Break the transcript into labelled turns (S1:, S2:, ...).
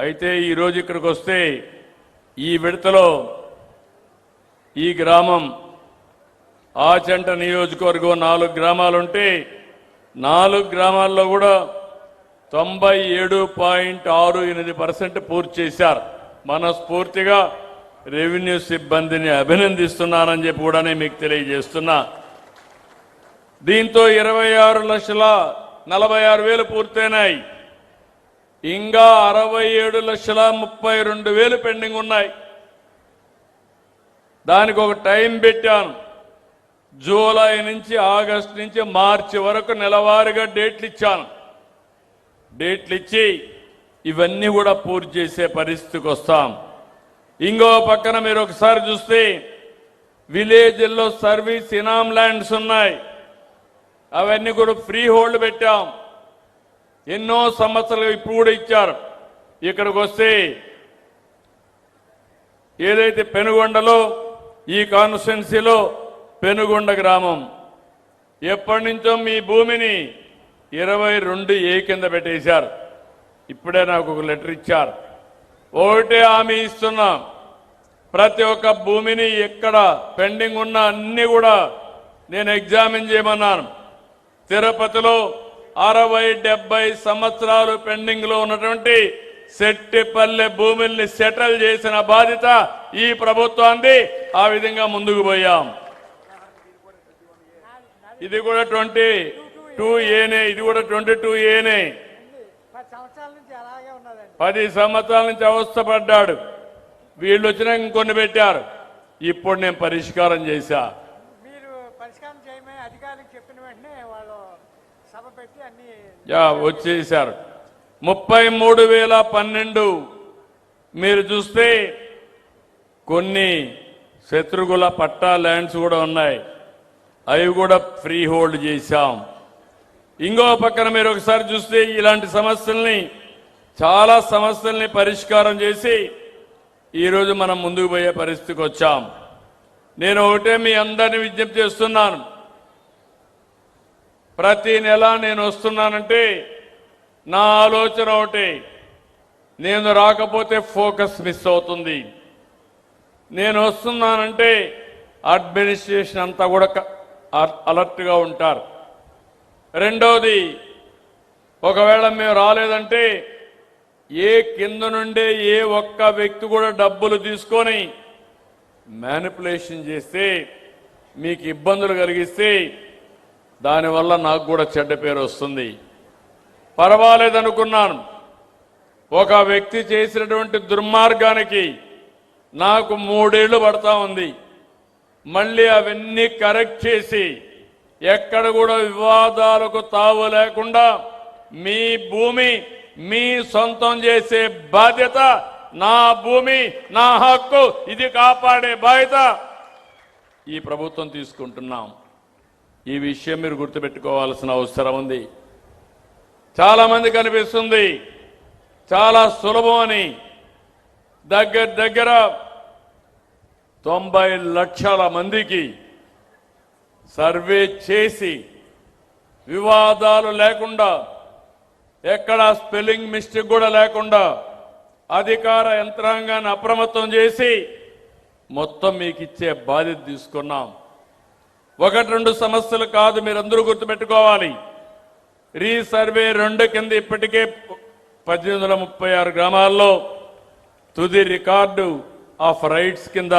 S1: అయితే ఈరోజు ఇక్కడికి వస్తే ఈ విడతలో ఈ గ్రామం ఆచంట నియోజకవర్గం 4 గ్రామాలుంటే 4 గ్రామాల్లో కూడా 97.68% పూర్తి చేశారు. మనస్ఫూర్తిగా రెవెన్యూ సిబ్బందిని అభినందిస్తున్నానని చెప్పి కూడా మీకు తెలియజేస్తున్నా. దీంతో 26,46,000 పూర్తయినాయి. ఇంకా 67,32,000 పెండింగ్ ఉన్నాయి. దానికి ఒక టైం పెట్టాను. జూలై నుంచి ఆగస్టు నుంచి మార్చి వరకు నెలవారీగా డేట్లు ఇచ్చాను. డేట్లు ఇచ్చి ఇవన్నీ కూడా పూర్తి చేసే పరిస్థితికి వస్తాం. ఇంకో పక్కన మీరు ఒకసారి చూస్తే విలేజ్ల్లో సర్వీస్ ఇనామ్ ల్యాండ్స్ ఉన్నాయి. అవన్నీ కూడా ఫ్రీ హోల్డ్ పెట్టాం. ఎన్నో సంవత్సరాలు ఇప్పుడు కూడా ఇచ్చారు. ఇక్కడికి వస్తే ఏదైతే పెనుగొండలో ఈ కాన్స్టిట్యున్సీలో పెనుగొండ గ్రామం ఎప్పటి నుంచో మీ భూమిని 22A కింద పెట్టేశారు. ఇప్పుడే నాకు ఒక లెటర్ ఇచ్చారు. ఒకటే హామీ ఇస్తున్నాం, ప్రతి ఒక్క భూమిని ఎక్కడ పెండింగ్ ఉన్న అన్ని కూడా నేను ఎగ్జామిన్ చేయమన్నాను. తిరుపతిలో 60-70 సంవత్సరాలు పెండింగ్ లో ఉన్నటువంటి సెట్టిపల్లె భూముల్ని సెటిల్ చేసిన బాధ్యత ఈ ప్రభుత్వాన్ని. ఆ విధంగా ముందుకు పోయాం. ఇది కూడా 22Aనే, ఇది కూడా 22Aనే. 10 సంవత్సరాల నుంచి అవస్థపడ్డాడు. వీళ్ళు వచ్చినా ఇంకొన్ని పెట్టారు. ఇప్పుడు నేను పరిష్కారం చేశా. వచ్చేసారు. 33,012 మీరు చూస్తే కొన్ని శత్రుగుల పట్టా ల్యాండ్స్ కూడా ఉన్నాయి. అవి కూడా ఫ్రీ హోల్డ్ చేశాం. ఇంకో పక్కన మీరు ఒకసారి చూస్తే ఇలాంటి సమస్యల్ని, చాలా సమస్యల్ని పరిష్కారం చేసి ఈరోజు మనం ముందుకు పోయే పరిస్థితికి వచ్చాం. నేను ఒకటే మీ అందరినీ విజ్ఞప్తి చేస్తున్నాను. ప్రతి నెల నేను వస్తున్నానంటే నా ఆలోచన ఒకటి, నేను రాకపోతే ఫోకస్ మిస్ అవుతుంది. నేను వస్తున్నానంటే అడ్మినిస్ట్రేషన్ అంతా కూడా అలర్ట్గా ఉంటారు. రెండోది, ఒకవేళ మేము రాలేదంటే ఏ కింద నుండే ఏ ఒక్క వ్యక్తి కూడా డబ్బులు తీసుకొని మ్యానిపులేషన్ చేస్తే, మీకు ఇబ్బందులు కలిగిస్తే దానివల్ల నాకు కూడా చెడ్డ పేరు వస్తుంది. పర్వాలేదనుకున్నాను. ఒక వ్యక్తి చేసినటువంటి దుర్మార్గానికి నాకు 3 ఏళ్లు పడతా ఉంది. మళ్ళీ అవన్నీ కరెక్ట్ చేసి ఎక్కడ కూడా వివాదాలకు తావు లేకుండా మీ భూమి మీ సొంతం చేసే బాధ్యత, నా భూమి నా హక్కు, ఇది కాపాడే బాధ్యత ఈ ప్రభుత్వం తీసుకుంటున్నాం. ఈ విషయం మీరు గుర్తుపెట్టుకోవాల్సిన అవసరం ఉంది. చాలా మంది కనిపిస్తుంది చాలా సులభం అని. దగ్గర 90 లక్షల మందికి సర్వే చేసి వివాదాలు లేకుండా, ఎక్కడ స్పెల్లింగ్ మిస్టేక్ కూడా లేకుండా అధికార యంత్రాంగాన్ని అప్రమత్తం చేసి మొత్తం మీకు ఇచ్చే బాధ్యత తీసుకున్నాం. 1-2 సమస్యలు కాదు, మీరందరూ గుర్తుపెట్టుకోవాలి. రీసర్వే 2 కింద ఇప్పటికే 1836 గ్రామాల్లో తుది రికార్డు ఆఫ్ రైట్స్ కింద